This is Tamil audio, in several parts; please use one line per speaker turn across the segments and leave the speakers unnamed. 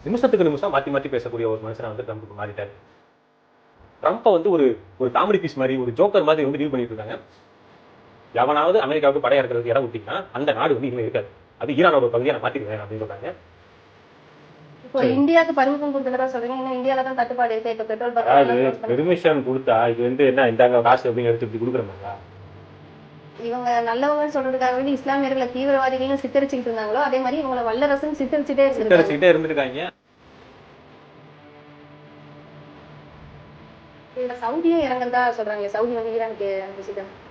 நிமிஷத்துக்கு நிமிஷம் மாற்றி மாற்றி பேசக்கூடிய ஒரு மனுஷனை வந்து ட்ரம்ப்புக்கு மாறிட்டாரு. ட்ரம்ப்பை வந்து ஒரு காமெடி பீஸ் மாதிரி, ஒரு ஜோக்கர் மாதிரி வந்து டீல் பண்ணிட்டு இருக்காங்க. எவனாவது அமெரிக்காவுக்கு படையா இருக்கிறதுக்கு இடம் விட்டீங்கன்னா அந்த நாடு வந்து இனிமே இருக்காது, அது ஈரானோட பகுதியை நான் மாற்றிடுவேன் அப்படின்னு சொல்றாங்க.
இப்போ இந்தியாவுக்கு பர்மிஷன் கொடுத்ததா சொல்றீங்க, இன்னும் இந்தியாவில தான் தட்டுப்பாடு இருக்கு. இப்போ பெட்ரோல்
பெர்மிஷன் கொடுத்தா இது வந்து என்ன இந்தாங்க காசு அப்படின்னு எடுத்து இப்படி கொடுக்குறாங்க.
இவங்க நல்லவங்கன்னு சொல்றதுக்காக வேண்டி இஸ்லாமியர்களை தீவிரவாதிகளையும் சித்தரிச்சுட்டு இருந்தாங்களோ அதே மாதிரி இவங்களை வல்லரசுன்னு சித்தரிச்சுட்டே
இருந்திருக்காங்க.
சவுதியும் இறங்குறதா சொல்றாங்க. சவுதி வந்து ஈரானுக்கு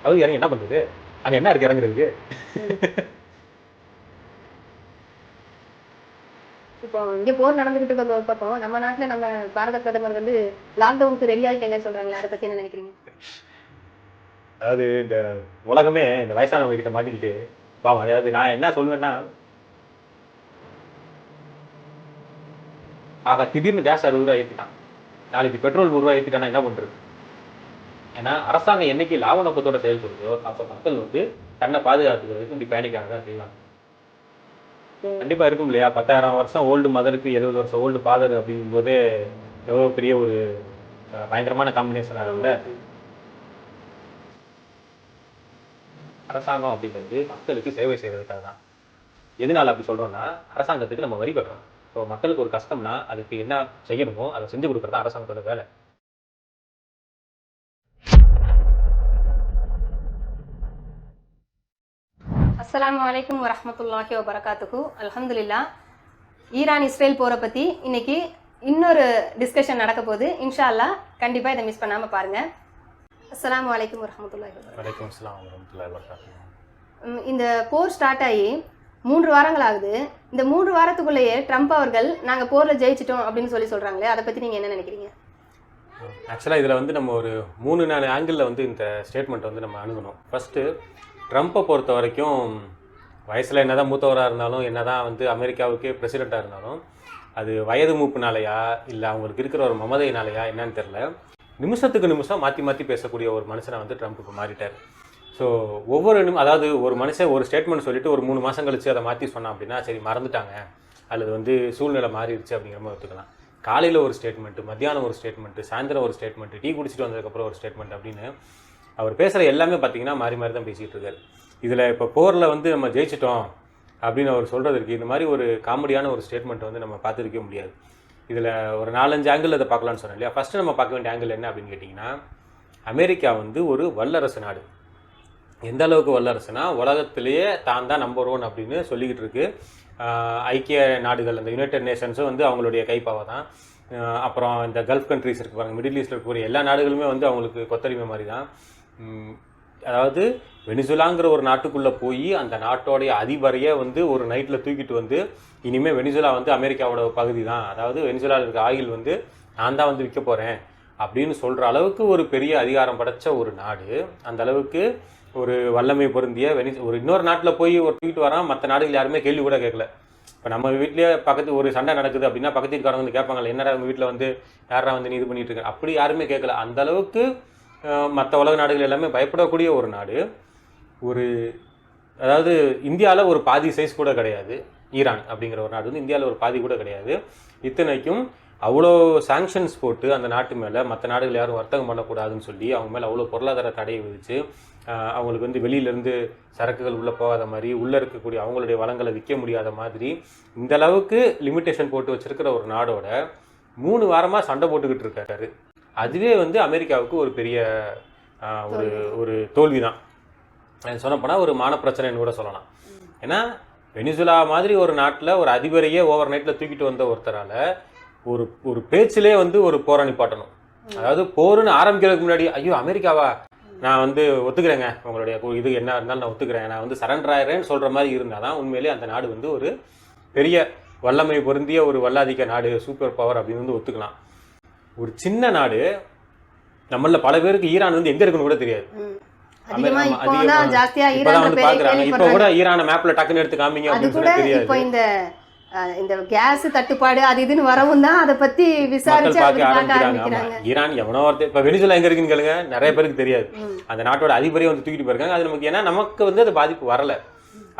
சவுதி இறங்கி என்ன பண்றது? அங்க என்ன இருக்கு இறங்குறதுக்கு?
இப்போ இங்க போர் நடந்துகிட்டு இருக்க ஒரு பக்கம், நம்ம நாட்டுல நம்ம பாரத பிரதமர் வந்து லாக்டவுனுக்கு ரெடி ஆகிட்டேங்க சொல்றாங்க. அதை பத்தி என்ன நினைக்கிறீங்க?
அதாவது இந்த உலகமே இந்த வயசானவங்க கிட்ட மாட்டிக்கிட்டு பாவம். அதாவது நான் என்ன சொல்லுவேன்னா, ஆக திடீர்னு கேஸ் 60 ரூபாய் ஏற்றிட்டான், நாளைக்கு பெட்ரோல் 100 ரூபாய் ஏற்றிட்டானா என்ன பண்றது? ஏன்னா அரசாங்கம் என்னைக்கு லாப நோக்கத்தோட செயல்படுதோ அப்ப மக்கள் வந்து தன்னை பாதுகாத்துக்கிறதுக்கு இப்படி பேனிக்காக தான் செய்வாங்க. கண்டிப்பா இருக்கும் இல்லையா? 10,000 வருஷம் ஓல்டு மதருக்கு 70 வருஷம் ஓல்டு ஃபாதர் அப்படிங்கும் போது எவ்வளவு பெரிய ஒரு பயங்கரமான காம்பினேஷன் ஆகும்ல. அரசாங்கம் அப்படிங்கிறது மக்களுக்கு சேவை செய்வதற்காக தான். எதனால அப்படி சொல்றோம்னா, அரசாங்கத்துக்கு நம்ம வரி கட்டுறோம். ஸோ மக்களுக்கு ஒரு கஷ்டம்னா அதுக்கு என்ன செய்யணுமோ அதை செஞ்சு கொடுக்கறது அரசாங்கத்தோட வேலை.
அஸ்ஸலாமு அலைக்கும் வரஹ்மத்துல்லாஹி வபரகாத்துஹு. அல்ஹம்துலில்லாஹ். ஈரான் இஸ்ரேல் போரை பற்றி இன்னைக்கு இன்னொரு டிஸ்கஷன் நடக்க போகுது. இன்ஷா அல்லாஹ் கண்டிப்பாக இதை மிஸ் பண்ணாமல் பாருங்கள். அஸ்ஸலாமு அலைக்கும் வரஹ்மத்துல்லாஹி வபரகாத்துஹு. இந்த போர் ஸ்டார்ட் ஆகி 3 வாரங்கள் ஆகுது. இந்த 3 வாரத்துக்குள்ளேயே ட்ரம்ப் அவர்கள் நாங்கள் போரில் ஜெயிச்சிட்டோம் அப்படின்னு சொல்கிறாங்களே, அதை பற்றி நீங்கள் என்ன நினைக்கிறீங்க?
ஆக்சுவலாக இதில் வந்து நம்ம ஒரு 3-4 ஆங்கிளில் வந்து இந்த ஸ்டேட்மெண்ட் வந்து நம்ம அணுகணும். ஃபஸ்ட்டு, ட்ரம்ப்பை பொறுத்த வரைக்கும் வயசில் என்ன தான் மூத்தவராக இருந்தாலும், என்ன தான் வந்து அமெரிக்காவுக்கே பிரசிடெண்ட்டாக இருந்தாலும், அது வயது மூப்புனாலையா இல்லை அவங்களுக்கு இருக்கிற ஒரு மமதையினாலையா என்னன்னு தெரில, நிமிஷத்துக்கு நிமிஷம் மாற்றி மாற்றி பேசக்கூடிய ஒரு மனுஷனை வந்து ட்ரம்ப்புக்கு மாறிட்டார். ஸோ ஒவ்வொரு அதாவது ஒரு மனுஷன் ஒரு ஸ்டேட்மெண்ட் சொல்லிவிட்டு ஒரு 3 மாதம் கழிச்சு அதை மாற்றி சொன்னான் அப்படின்னா சரி மறந்துட்டாங்க அல்லது வந்து சூழ்நிலை மாறிடுச்சு அப்படிங்கிற மாதிரி ஒத்துக்கலாம். காலையில் ஒரு ஸ்டேட்மெண்ட்டு, மத்தியானம் ஒரு ஸ்டேட்மெண்ட்டு, சாயந்தரம் ஒரு ஸ்டேட்மெண்ட்டு, டீ குடிச்சிட்டு வந்ததுக்கப்புறம் ஒரு ஸ்டேட்மெண்ட் அப்படின்னு அவர் பேசுகிற எல்லாமே பார்த்தீங்கன்னா மாறி மாறி தான் பேசிகிட்டு இருக்காரு. இதில் இப்போ போரில் வந்து நம்ம ஜெயிச்சிட்டோம் அப்படின்னு அவர் சொல்கிறதுக்கு இந்த மாதிரி ஒரு காமெடியான ஒரு ஸ்டேட்மெண்ட் வந்து நம்ம பார்த்துருக்கவே முடியாது. இதில் ஒரு 4-5 ஆங்கிள் அதை பார்க்கலான்னு சொன்னேன் இல்லையா? ஃபஸ்ட்டு நம்ம பார்க்க வேண்டிய ஆங்கிள் என்ன அப்படின்னு கேட்டிங்கன்னா, அமெரிக்கா வந்து ஒரு வல்லரசு நாடு. எந்த அளவுக்கு வல்லரசுனா உலகத்திலேயே தான் தான் நம்பர் 1 அப்படின்னு சொல்லிக்கிட்டு இருக்கு. ஐக்கிய நாடுகள், அந்த யுனைடெட் நேஷன்ஸும் வந்து அவங்களுடைய கைப்பாவை தான். அப்புறம் இந்த கல்ஃப் கண்ட்ரிஸ் இருக்கு பாருங்க, மிடில் ஈஸ்டில் இருக்கக்கூடிய எல்லா நாடுகளுமே வந்து அவங்களுக்கு கொத்தடிமை மாதிரி தான். அதாவது வெனிசுலாங்கிற ஒரு நாட்டுக்குள்ளே போய் அந்த நாட்டோடைய அதிபரையே வந்து ஒரு நைட்டில் தூக்கிட்டு வந்து இனிமேல் வெனிசுலா வந்து அமெரிக்காவோட பகுதி தான், அதாவது வெனிசுலாவில் இருக்க ஆயில் வந்து நான் தான் வந்து விற்க போகிறேன் அப்படின்னு சொல்கிற அளவுக்கு ஒரு பெரிய அதிகாரம் படைச்ச ஒரு நாடு. அந்த அளவுக்கு ஒரு வல்லமை பொருந்திய ஒரு இன்னொரு நாட்டில் போய் ஒரு தூக்கிட்டு வரான். மற்ற நாடுகள் யாருமே கேள்வி கூட கேட்கல. இப்போ நம்ம வீட்லேயே பக்கத்து ஒரு சண்டை நடக்குது அப்படின்னா பக்கத்து வீட்டுக்காரங்க வந்து கேட்பாங்கல்ல, என்னடா உங்கள் வீட்டில் வந்து யாரா வந்து நீ இது பண்ணிட்டு இருக்க, அப்படி யாருமே கேட்கல. அந்த அளவுக்கு மற்ற உலக நாடுகள் எல்லாமே பயப்படக்கூடிய ஒரு நாடு. அதாவது இந்தியாவில் ஒரு பாதி சைஸ் கூட கிடையாது. ஈரான் அப்படிங்கிற ஒரு நாடு வந்து இந்தியாவில் ஒரு பாதி கூட கிடையாது. இத்தனைக்கும் அவ்வளோ சாங்ஷன்ஸ் போட்டு அந்த நாட்டு மேலே மற்ற நாடுகள் யாரும் வர்த்தகம் பண்ணக்கூடாதுன்னு சொல்லி அவங்க மேலே அவ்வளோ பொருளாதார தடையை விதித்து அவங்களுக்கு வந்து வெளியிலேருந்து சரக்குகள் உள்ளே போகாத மாதிரி, உள்ளே இருக்கக்கூடிய அவங்களுடைய வளங்களை விற்க முடியாத மாதிரி இந்த அளவுக்கு லிமிட்டேஷன் போட்டு வச்சுருக்கிற ஒரு நாடோட 3 வாரமாக சண்டை போட்டுக்கிட்டு இருக்காரு. அதுவே வந்து அமெரிக்காவுக்கு ஒரு பெரிய ஒரு தோல்வி தான். சொன்னப்போனால் ஒரு மான பிரச்சனைன்னு கூட சொல்லலாம். ஏன்னா வெனிசுலா மாதிரி ஒரு நாட்டில் ஒரு அதிபரையே ஓவர் நைட்டில் தூக்கிட்டு வந்த ஒருத்தரால் ஒரு பேச்சிலே வந்து ஒரு போரை நிப்பாட்டணும். அதாவது போருன்னு ஆரம்பிக்கிறதுக்கு முன்னாடி ஐயோ அமெரிக்காவா, நான் வந்து ஒத்துக்கிறேங்க, உங்களுடைய இது என்ன இருந்தாலும் நான் ஒத்துக்கிறேன், நான் வந்து சரண்டர் ஆகிறேன்னு சொல்கிற மாதிரி இருந்தால் தான் உண்மையிலே அந்த நாடு வந்து ஒரு பெரிய வல்லமை பொருந்திய ஒரு வல்லாதிக்க நாடு, சூப்பர் பவர் அப்படின்னு வந்து ஒத்துக்கலாம். ஒரு சின்ன நாடு, நம்மள பல பேருக்கு ஈரான் வந்து எங்கே இருக்குன்னு கூட தெரியாது. இப்பதான் வந்து பாக்குறாங்க. இப்ப கூட ஈரான மேப்ல டக்குன்னு எடுத்து காமிங்க அப்படின்னு சொல்லி தெரியாது.
இந்த கேஸ் தட்டுப்பாடு அது இதுன்னு வரவும் தான் அதை பத்தி விசாரிச்சு ஆரம்பிக்கிறாங்க.
ஈரான் எவனோ ஒருத்தர் இப்ப வெனிசுலா எங்க இருக்குன்னு கேளுங்க, நிறைய பேருக்கு தெரியாது. அந்த நாட்டோட அதிபரையே வந்து தூக்கிட்டு போயிருக்காங்க. அது நமக்கு ஏன்னா நமக்கு வந்து அது பாதிப்பு வரல.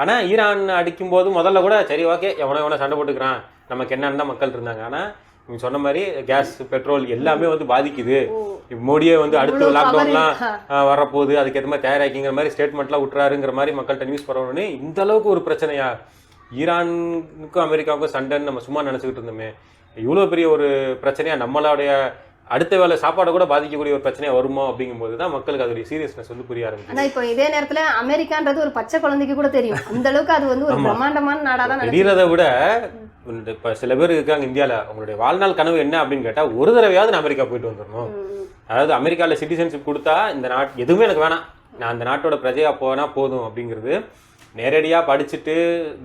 ஆனால் ஈரான் அடிக்கும்போது முதல்ல கூட சரி ஓகே எவனோ சண்டை போட்டுக்கிறான் நமக்கு என்னன்னு தான் மக்கள் இருந்தாங்க. ஆனால் நீங்கள் சொன்ன மாதிரி கேஸ் பெட்ரோல் எல்லாமே வந்து பாதிக்குது. மோடியே வந்து அடுத்து லாக்டவுன்லாம் வரப்போகுது, அதுக்கேற்ற மாதிரி தயாராக்கிங்கிற மாதிரி ஸ்டேட்மெண்ட்லாம் விட்டுறாருங்கிற மாதிரி மக்கள்கிட்ட நியூஸ் பரவணுன்னு இந்த அளவுக்கு ஒரு பிரச்சனையா? ஈரானுக்கும் அமெரிக்காவுக்கும் சண்டைன்னு நம்ம சும்மா நினச்சிக்கிட்டு இருந்தோமே, இவ்வளோ பெரிய ஒரு பிரச்சனையாக நம்மளுடைய அடுத்த வேலை சாப்பாடை கூட பாதிக்கக்கூடிய ஒரு பிரச்சனையா வருமோ அப்படிங்கும்போது தான் மக்களுக்கு அதோடைய சீரியஸ்னஸ் வந்து புரிய ஆரம்பிச்சு.
ஆனா இப்போ இதே நேரத்துல அமெரிக்கான்றது ஒரு பச்சை குழந்தைக்கு கூட தெரியும், அந்த அளவுக்கு அது வந்து ஒரு பிரம்மாண்டமான நாடா தான்
தெரியறதை விட இப்போ சில பேர் இருக்காங்க இந்தியாவில், அவங்களுடைய வாழ்நாள் கனவு என்ன அப்படின்னு கேட்டால் ஒரு தடவையாவது நான் அமெரிக்கா போயிட்டு வந்துடணும். அதாவது அமெரிக்காவில் சிட்டிசன்ஷிப் கொடுத்தா இந்த நாட் எதுவுமே எனக்கு வேணாம், நான் அந்த நாட்டோட பிரஜையாக போனால் போதும் அப்படிங்கிறது. நேரடியாக படிச்சுட்டு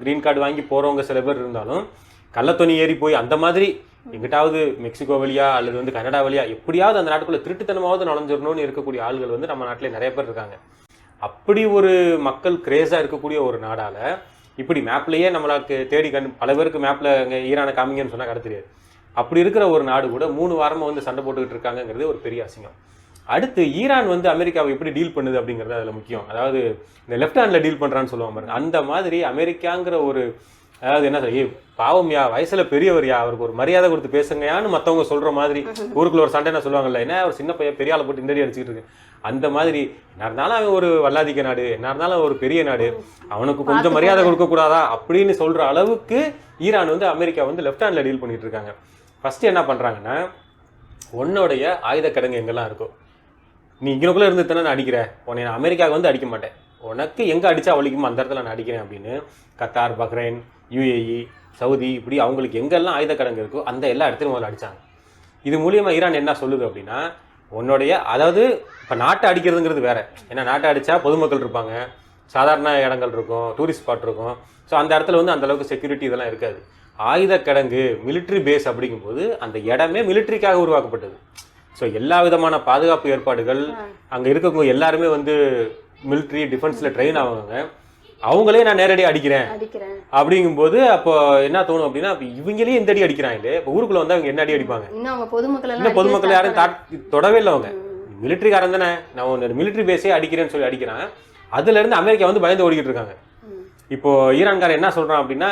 க்ரீன் கார்டு வாங்கி போகிறவங்க சில பேர் இருந்தாலும் கள்ளத்தொனி ஏறி போய் அந்த மாதிரி எங்கிட்டாவது மெக்சிகோ வழியா அல்லது வந்து கனடா வழியா எப்படியாவது அந்த நாட்டுக்குள்ளே திருட்டுத்தனமாவது நுழைஞ்சிடணும்னு இருக்கக்கூடிய ஆள்கள் வந்து நம்ம நாட்டிலே நிறைய பேர் இருக்காங்க. அப்படி ஒரு மக்கள் கிரேஸாக இருக்கக்கூடிய ஒரு நாடால் இப்படி மேப்லேயே நம்மளுக்கு தேடி பல பேருக்கு மேப்பில் இங்கே ஈரானை காமிங்கன்னு சொன்னால் கடை தெரியாது. அப்படி இருக்கிற ஒரு நாடு கூட 3 வாரமாக வந்து சண்டை போட்டுக்கிட்டு இருக்காங்கிறது ஒரு பெரிய அசிங்கம். அடுத்து ஈரான் வந்து அமெரிக்காவை எப்படி டீல் பண்ணுது அப்படிங்கிறது அதில் முக்கியம். அதாவது இந்த லெஃப்ட் ஹேண்டில் டீல் பண்ணுறான்னு சொல்லுவாங்க பாருங்க, அந்த மாதிரி அமெரிக்காங்கிற ஒரு, அதாவது என்ன சொல்ல, பாவம்யா வயசில் பெரியவர்யா அவருக்கு ஒரு மரியாதை கொடுத்து பேசுங்கயான்னு மற்றவங்க சொல்கிற மாதிரி ஊருக்குள்ள ஒரு சண்டை என்ன சொல்லுவாங்கல்ல, என்ன ஒரு சின்ன பையன் பெரிய ஆளை போட்டு இந்தடி அடிச்சுக்கிட்டு இருக்கு, அந்த மாதிரி என்ன இருந்தாலும் அவன் ஒரு வல்லாதிக்க நாடு, என்ன இருந்தாலும் ஒரு பெரிய நாடு, அவனுக்கு கொஞ்சம் மரியாதை கொடுக்கக்கூடாதா அப்படின்னு சொல்கிற அளவுக்கு ஈரான் வந்து அமெரிக்கா வந்து லெஃப்ட் ஹேண்டில் டீல் பண்ணிட்டு இருக்காங்க. ஃபஸ்ட்டு என்ன பண்ணுறாங்கன்னா, உன்னுடைய ஆயுத கிடங்கு எங்கெல்லாம் இருக்கும், நீ இங்கனுக்குள்ளே இருந்து தானே நான் அடிக்கிறேன், உன்னை நான் அமெரிக்காவுக்கு வந்து அடிக்க மாட்டேன், உனக்கு எங்கே அடித்தா வலிக்குமோ அந்த இடத்துல நான் அடிக்கிறேன் அப்படின்னு கத்தார், பஹ்ரைன், யுஏஇ, சவுதி, இப்படி அவங்களுக்கு எங்கெல்லாம் ஆயுத கிடங்கு இருக்கோ அந்த எல்லா இடத்துலையும் முதல்ல அடித்தாங்க. இது மூலியமாக ஈரான் என்ன சொல்லுது அப்படின்னா, உன்னுடைய, அதாவது இப்போ நாட்டை அடிக்கிறதுங்கிறது வேறு, ஏன்னா நாட்டை அடித்தா பொதுமக்கள் இருப்பாங்க, சாதாரண இடங்கள் இருக்கும், டூரிஸ்ட் ஸ்பாட் இருக்கும், ஸோ அந்த இடத்துல வந்து அந்தளவுக்கு செக்யூரிட்டி இதெல்லாம் இருக்காது. ஆயுத கிடங்கு மிலிட்ரி பேஸ் அப்படிங்கும்போது அந்த இடமே மிலிட்ரிக்காக உருவாக்கப்பட்டது. ஸோ எல்லா விதமான பாதுகாப்பு ஏற்பாடுகள் அங்கே இருக்கவங்க எல்லாருமே வந்து மிலிட்ரி டிஃபென்ஸில் ட்ரெயின் ஆவாங்க. அவங்களே நான் நேரடியாக அடிக்கிறேன் அப்படிங்கும்போது அப்போ என்ன தோணும் அப்படின்னா, இவங்களே இந்த அடி அடிக்கிறாங்களே, இப்போ ஊருக்குள்ள வந்து அவங்க என்ன அடி அடிப்பாங்க, இன்னும் பொதுமக்கள் யாரும் தொடவே இல்லை. அவங்க மிலிட்ரிக்காரன் தானே, நான் ஒன்று மிலிட்ரி பேஸே அடிக்கிறேன்னு சொல்லி அடிக்கிறான். அதுல இருந்து அமெரிக்கா வந்து பயந்து ஓடிக்கிட்டு இருக்காங்க. இப்போ ஈரான்காரன் என்ன சொல்றான் அப்படின்னா,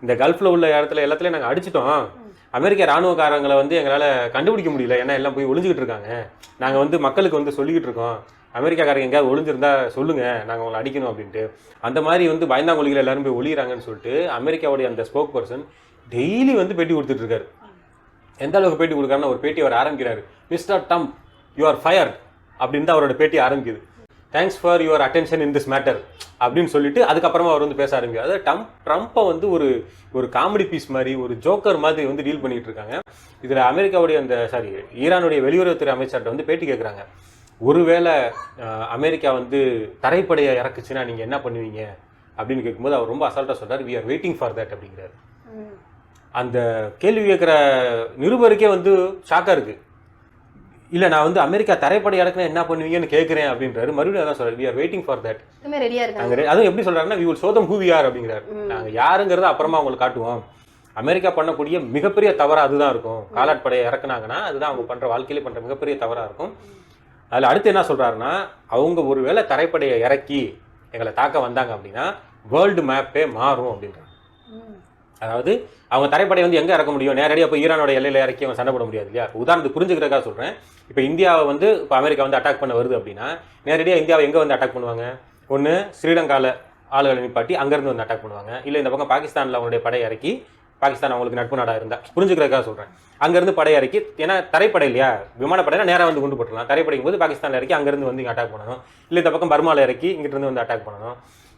இந்த கல்ஃப்ல உள்ள இடத்துல எல்லாத்துலயும் நாங்கள் அடிச்சிட்டோம், அமெரிக்க ராணுவக்காரங்களை வந்து எங்களால் கண்டுபிடிக்க முடியல, ஏன்னா எல்லாம் போய் ஒளிஞ்சுக்கிட்டு இருக்காங்க, நாங்கள் வந்து மக்களுக்கு வந்து சொல்லிக்கிட்டு இருக்கோம், அமெரிக்காக்காரங்க எங்கேயாவது ஒளிஞ்சிருந்தா சொல்லுங்க, நாங்கள் உங்களை அடிக்கணும் அப்படின்ட்டு. அந்த மாதிரி வந்து பயந்தாங்கொழிகள் எல்லாரும் போய் ஒளிகிறாங்கன்னு சொல்லிட்டு அமெரிக்காவுடைய அந்த ஸ்போக் பர்சன் டெய்லி வந்து பேட்டி கொடுத்துட்டு இருக்காரு. எந்த அளவுக்கு பேட்டி கொடுக்குறாருன்னா, ஒரு பேட்டி அவர் ஆரம்பிக்கிறாரு, mister Trump you are fired அப்படின்னு தான் அவரோட பேட்டி ஆரம்பிக்குது. Thanks for your attention in this matter அப்படின்னு சொல்லிட்டு அதுக்கப்புறமா அவர் வந்து பேச ஆரம்பிக்கும். அதாவது ட்ரம்ப்பை வந்து ஒரு காமெடி பீஸ் மாதிரி, ஒரு ஜோக்கர் மாதிரி வந்து டீல் பண்ணிட்டு இருக்காங்க. இதில் அமெரிக்காவுடைய ஈரானுடைய வெளியுறவுத்துறை அமைச்சர்கிட்ட வந்து பேட்டி கேட்குறாங்க, ஒருவேளை அமெரிக்கா வந்து தரைப்படையை இறக்குச்சுன்னா நீங்கள் என்ன பண்ணுவீங்க அப்படின்னு கேட்கும்போது அவர் ரொம்ப அசால்ட்டாக சொல்கிறார், we are waiting for that அப்படிங்கிறாரு. அந்த கேள்வி கேட்குற நிருபருக்கே வந்து ஷாக்காக இருக்குது. இல்லை நான் வந்து அமெரிக்கா தரைப்படை இறக்குனா என்ன பண்ணுவீங்கன்னு கேட்குறேன் அப்படின்றாரு. மறுபடியும் அதான் சொல்கிறார், we are waiting for that. அதுவும் எப்படி சொல்கிறாருன்னா, we will show them who we are அப்படிங்கிறார். நாங்கள் யாருங்கிறத அப்புறமா அவங்களுக்கு காட்டுவோம். அமெரிக்கா பண்ணக்கூடிய மிகப்பெரிய தவறாக அதுதான் இருக்கும், காலாட்படையை இறக்குனாங்கன்னா அதுதான் அவங்க பண்ணுற வாழ்க்கையிலே பண்ணுற மிகப்பெரிய தவறாக இருக்கும். அதில் அடுத்து என்ன சொல்கிறாருன்னா, அவங்க ஒருவேளை தரைப்படையை இறக்கி எங்களை தாக்க வந்தாங்க அப்படின்னா வேர்ல்டு மேப்பே மாறும் அப்படின்றாங்க. அதாவது அவங்க தரைப்படை வந்து எங்கே இறக்க முடியும், நேரடியாக இப்போ ஈரானோட எல்லையில் இறக்கி அவங்க சண்டை போட முடியாது இல்லையா. உதாரணத்துக்கு புரிஞ்சுக்கிறதுக்காக சொல்கிறேன், இப்போ இந்தியாவை வந்து இப்போ அமெரிக்கா வந்து அட்டாக் பண்ண வருது அப்படின்னா நேரடியாக இந்தியாவை எங்கே வந்து அட்டாக் பண்ணுவாங்க, ஒன்று ஸ்ரீலங்காவில் ஆளுகளை நிப்பாட்டி அங்கேருந்து வந்து அட்டாக் பண்ணுவாங்க, இல்லை இந்த பக்கம் பாகிஸ்தானில் அவங்களுடைய படை இறக்கி, பாகிஸ்தான் அவங்களுக்கு நட்பு நாடாக இருந்தால் புரிஞ்சுக்கிறதுக்காக சொல்கிறேன், அங்கேருந்து படை இறக்கி, ஏன்னா தரைப்படை இல்லையா, விமானப்படைனா நேராக வந்து கொண்டு போட்டுலாம், தரைப்படைக்கும் போது பாகிஸ்தானில் இறக்கி அங்கேருந்து வந்து இங்கே அட்டாக் பண்ணணும், இல்லை இந்த பக்கம் பர்மாவில் இறக்கி இங்கிட்டிருந்து வந்து அட்டாக் பண்ணணும்,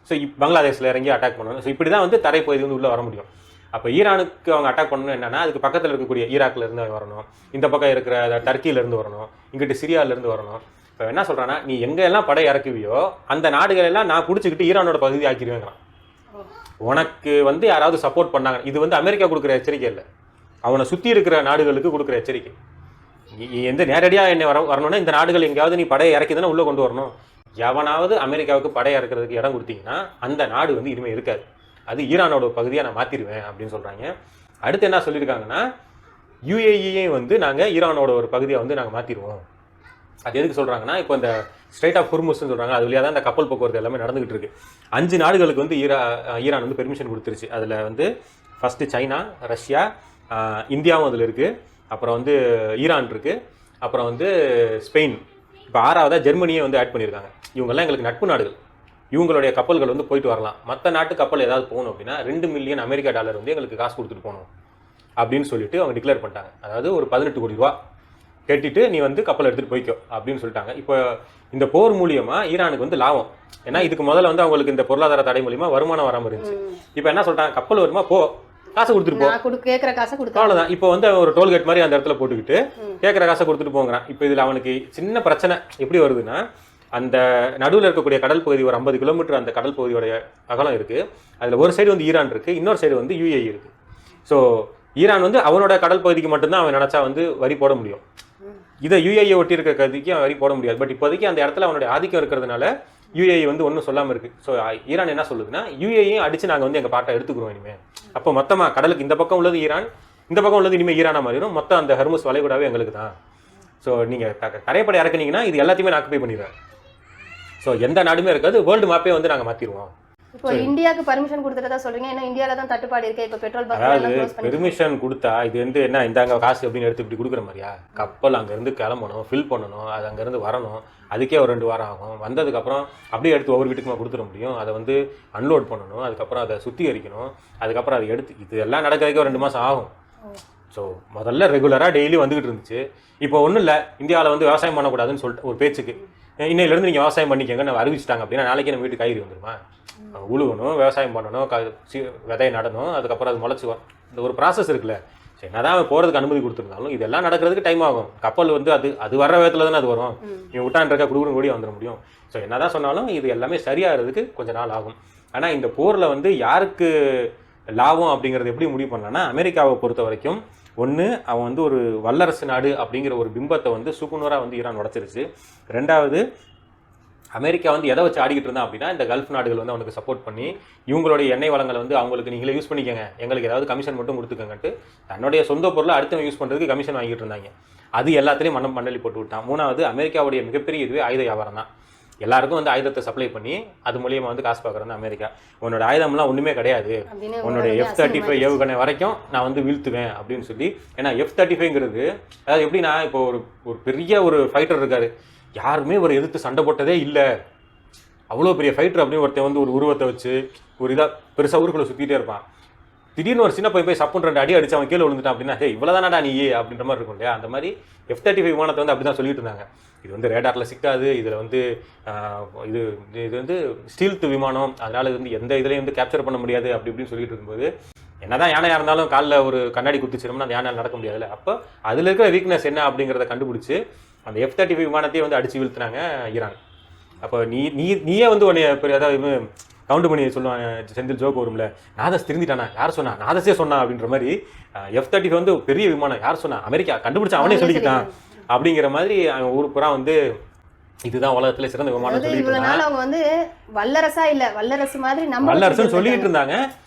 ஸோ பங்களாதேஷில் இறங்கி அட்டாக் பண்ணணும். ஸோ இப்படி தான் வந்து தரைப்பகுதி வந்து உள்ளே வர முடியும். அப்போ ஈரானுக்கு அவங்க அட்டாக் பண்ணணும் என்னன்னா, அதுக்கு பக்கத்தில் இருக்கக்கூடிய ஈராக்லேருந்து வரணும், இந்த பக்கம் இருக்கிற டர்க்கியிலேருந்து வரணும், இங்கிட்டு சிரியாவிலேருந்து வரணும். இப்போ என்ன சொல்கிறான்னா, நீ எங்கெல்லாம் படை இறக்குவியோ அந்த நாடுகளெல்லாம் நான் பிடிச்சிக்கிட்டு ஈரானோட பகுதி ஆக்கிடுவேங்கிறான். உனக்கு வந்து யாராவது சப்போர்ட் பண்ணாங்க, இது வந்து அமெரிக்கா கொடுக்குற எச்சரிக்கை இல்லை, அவனை சுற்றி இருக்கிற நாடுகளுக்கு கொடுக்குற எச்சரிக்கை. எந்த நேரடியாக என்ன வரணும்னா, இந்த நாடுகள் எங்கேயாவது நீ படையை இறக்கிதானே உள்ளே கொண்டு வரணும். எவனாவது அமெரிக்காவுக்கு படையை இறக்கிறதுக்கு இடம் கொடுத்தீங்கன்னா அந்த நாடு வந்து இனிமேல் இருக்காது, அது ஈரானோட பகுதியாக நான் மாற்றிடுவேன் அப்படின்னு சொல்கிறாங்க. அடுத்து என்ன சொல்லியிருக்காங்கன்னா, யுஏஇயை வந்து நாங்கள் ஈரானோட ஒரு பகுதியை வந்து நாங்கள் மாற்றிடுவோம், அது எதுக்கு சொல்கிறாங்கன்னா, இப்போ இந்த ஸ்ட்ரைட் ஆஃப் ஹுர்முஸ்ன்னு சொல்கிறாங்க, அது வழியாக தான் இந்த கப்பல் போக்குவரத்து எல்லாமே நடந்துகிட்டு இருக்கு. 5 நாடுகளுக்கு வந்து ஈரான் வந்து பெர்மிஷன் கொடுத்துருச்சு. அதில் வந்து ஃபஸ்ட்டு சைனா, ரஷ்யா, இந்தியாவும் அதில் இருக்குது, அப்புறம் வந்து ஈரான் இருக்குது, அப்புறம் வந்து ஸ்பெயின், இப்போ 6வதாக ஜெர்மனியே வந்து ஆட் பண்ணியிருக்காங்க. இவங்கெல்லாம் எங்களுக்கு நட்பு நாடுகள், இவங்களுடைய கப்பல்கள் வந்து போயிட்டு வரலாம். மற்ற நாட்டு கப்பல் ஏதாவது போகணும் அப்படின்னா $2 மில்லியன் அமெரிக்கா டாலர் வந்து எங்களுக்கு காசு கொடுத்துட்டு போகணும் அப்படின்னு சொல்லிட்டு அவங்க டிக்ளேர் பண்ணிட்டாங்க. அதாவது ஒரு 18 கோடி ரூபா கட்டிட்டு நீ வந்து கப்பல் எடுத்துகிட்டு போய்க்கோ அப்படின்னு சொல்லிட்டாங்க. இப்போ இந்த போர் மூலியமாக ஈரானுக்கு வந்து லாபம். ஏன்னா இதுக்கு முதல்ல வந்து அவங்களுக்கு இந்த பொருளாதார தடை மூலியமா வருமானம் வராமல் இருந்துச்சு. இப்போ என்ன சொல்லிட்டாங்க, கப்பல் வருமா போ, காசை கொடுத்துட்டு போ,
கேட்குற காசை கொடுத்து
அவ்வளோதான். இப்போ வந்து ஒரு டோல்கேட் மாதிரி அந்த இடத்துல போட்டுக்கிட்டு கேட்குற காசை கொடுத்துட்டு போங்கிறான். இப்போ இதில் அவனுக்கு சின்ன பிரச்சனை எப்படி வருதுன்னா, அந்த நடுவில் இருக்கக்கூடிய கடல் பகுதி ஒரு 50 கிலோமீட்டர் அந்த கடல் பகுதியோடைய அகலம் இருக்குது. அதில் ஒரு சைடு வந்து ஈரான் இருக்குது, இன்னொரு சைடு வந்து UAE இருக்குது. ஸோ ஈரான் வந்து அவனோட கடல் பகுதிக்கு மட்டும்தான் அவன் நினச்சா வந்து வரி போட முடியும். இதை UAE ஒட்டி இருக்க கதிக்கு அவன் வரி போட முடியாது. பட் இப்போதைக்கு அந்த இடத்துல அவனுடைய ஆதிக்கம் இருக்கிறதுனால UAE வந்து ஒன்றும் சொல்லாமல் இருக்குது. ஸோ ஈரான் என்ன சொல்லுதுன்னா, UAE அடித்து நாங்கள் வந்து எங்கள் பாட்டை எடுத்துக்கிறோம் இனிமேல். அப்போ மொத்தமாக கடலுக்கு இந்த பக்கம் உள்ளது ஈரான், இந்த பக்கம் உள்ளது இனிமேல் ஈரானாக மாறிடும். மொத்தம் அந்த ஹர்முஸ் வளைகுடாவே எங்களுக்கு தான். ஸோ நீங்கள் தரைப்படை இறக்குனீங்கன்னா இது எல்லாத்தையுமே ஆக்குபை பண்ணிடுறேன். ஸோ எந்த நாடுமே இருக்காது, வேர்ல்டு மேப்பே வந்து நாங்கள் மாற்றிடுவோம்.
இப்போ இந்தியாவுக்கு பர்மிஷன் கொடுத்துட்டதா சொல்றீங்க. ஏன்னா இந்தியாவில் தான் தட்டுப்பாடு இருக்கு. இப்போ பெட்ரோல்
அதாவது பெர்மிஷன் கொடுத்தா இது வந்து என்ன இந்தாங்க காசு அப்படின்னு எடுத்து இப்படி கொடுக்குற மாதிரியா? கப்பல் அங்கேருந்து கிளம்பணும், ஃபில் பண்ணணும், அது அங்கேருந்து வரணும், அதுக்கே ஒரு 2 வாரம் ஆகும். வந்ததுக்கப்புறம் அப்படியே எடுத்து ஒவ்வொரு வீட்டுக்குமா கொடுத்துட முடியும்? அதை வந்து அன்லோட் பண்ணணும், அதுக்கப்புறம் அதை சுத்திகரிக்கணும், அதுக்கப்புறம் அதை எடுத்து இது எல்லாம் நடக்கிறதுக்கு ஒரு 2 மாதம் ஆகும். ஸோ முதல்ல ரெகுலராக டெய்லி வந்துகிட்டு இருந்துச்சு. இப்போ ஒன்றும் இல்லை, இந்தியாவில் வந்து விவசாயம் பண்ணக்கூடாதுன்னு சொல்லிட்டு ஒரு பேச்சுக்கு இன்னையிலேருந்து நீங்கள் விவசாயம் பண்ணிக்கங்கன்னு அறிவிச்சிட்டாங்க அப்படின்னா நாளைக்கு நம்ம வீட்டு காய்கறி வந்துருமா? உழுகணும், விவசாயம் பண்ணணும், விதையை நடணும், அதுக்கப்புறம் அது முளைச்சி இந்த ஒரு ப்ராசஸ் இருக்குல்ல. சரி, என்னதான் போகிறதுக்கு அனுமதி கொடுத்துருந்தாலும் இதெல்லாம் நடக்கிறதுக்கு டைம் ஆகும். கப்பல் வந்து அது வர்ற விதத்தில் தானே அது வரும். இவன் விட்டான்றக்கா குடுகுடும் ஓடி வந்துட முடியும். ஸோ என்னதான் சொன்னாலும் இது எல்லாமே சரியாகிறதுக்கு கொஞ்சம் நாள் ஆகும். ஆனால் இந்த போரில் வந்து யாருக்கு லாபம் அப்படிங்கிறது எப்படி முடிவு பண்ணலான்னா, அமெரிக்காவை பொறுத்த வரைக்கும் ஒன்று அவன் வந்து ஒரு வல்லரசு நாடு அப்படிங்கிற ஒரு பிம்பத்தை வந்து சுக்குநூறாக வந்து ஈரான் உடச்சிருச்சு. 2வது அமெரிக்கா வந்து எதை வச்சு ஆடிக்கிட்டு இருந்தான் அப்படின்னா, இந்த கல்ஃப் நாடுகள் வந்து அவனுக்கு சப்போர்ட் பண்ணி இவங்களுடைய எண்ணெய் வளங்களை வந்து அவங்களுக்கு நீங்களே யூஸ் பண்ணிக்கங்க, எங்களுக்கு ஏதாவது கமிஷன் மட்டும் கொடுத்துக்கங்கன்ட்டு தன்னுடைய சொந்த பொருளை அடுத்தவங்க யூஸ் பண்ணுறதுக்கு கமிஷன் வாங்கிட்டு இருந்தாங்க. அது எல்லாத்துலேயும் மண்ணள்ளி போட்டு விட்டான். 3வது அமெரிக்காவுடைய மிகப்பெரிய இதுவே ஆயுத வியாபாரம் தான். எல்லாருக்கும் வந்து ஆயுதத்தை சப்ளை பண்ணி அது மூலியமாக வந்து காசு பார்க்குறது அமெரிக்கா. உன்னோட ஆயுதம்லாம் ஒன்றுமே கிடையாது, உன்னோட F-35 ஏவுகணை வரைக்கும் நான் வந்து வீழ்த்துவேன் அப்படின்னு சொல்லி. ஏன்னா F-35ங்கிறது அதாவது எப்படின்னா, இப்போ ஒரு பெரிய ஒரு ஃபைட்டர் இருக்காரு, யாருமே ஒரு எதிர்த்து சண்டை போட்டதே இல்லை, அவ்வளோ பெரிய ஃபைட்டர் அப்படின்னு ஒருத்தன் வந்து ஒரு உருவத்தை வச்சு ஒரு இதாக பெருசாக ஊருக்குள்ளே சுற்றிட்டே இருப்பான். திடீர்னு ஒரு சின்ன போய் சப்புன்னு 2 அடி அடிச்சு அவன் கீழே விழுந்துட்டான் அப்படின்னா, இவ்வளோதானடா நீ அப்படின்ற மாதிரி இருக்கும் இல்லையா? அந்த மாதிரி F-35 விமானத்தை வந்து அப்படி தான் சொல்லிட்டு இருந்தாங்க. இது வந்து ரேடாரில் சிக்காது, இதில் வந்து இது வந்து ஸ்டீல்த் விமானம், அதனால் இது வந்து எந்த இதுலேயும் வந்து கேப்சர் பண்ண முடியாது அப்படி இப்படின்னு சொல்லிட்டு இருக்கும்போது, என்னதான் யானையாக இருந்தாலும் காலில் ஒரு கண்ணாடி குத்திச்சிரும்னா அந்த யானையால் நடக்க முடியாதுல்ல. அப்போ அதில் இருக்கிற வீக்னஸ் என்ன அப்படிங்கிறத கண்டுபிடிச்சி அந்த F-35 விமானத்தையே வந்து அடித்து வீழ்த்தினாங்க ஈரான். அப்போ நீயே வந்து உன்னை பெரிய அதாவது கவுண்ட் பண்ணி சொல்லுவாங்க, செந்தில் ஜோக் வரும்ல, நாதஸ் திருந்திட்டானா, யார் சொன்னா, நாதஸே சொன்னா அப்படின்ற மாதிரி. F-35 வந்து பெரிய விமானம், யார் சொன்னா, அமெரிக்கா கண்டுபிடிச்சா அவனே சொல்லிக்கிட்டான் அப்படிங்கிற மாதிரி அவன் ஊர் புறா வந்து இதுதான் உலகத்துல சிறந்த விமானம் சொல்லிட்டு இருந்தாங்க.
அவங்க வந்து வல்லரசா இல்ல வல்லரசு மாதிரி நம்ம
வல்லரசுன்னு சொல்லிட்டு இருந்தாங்க.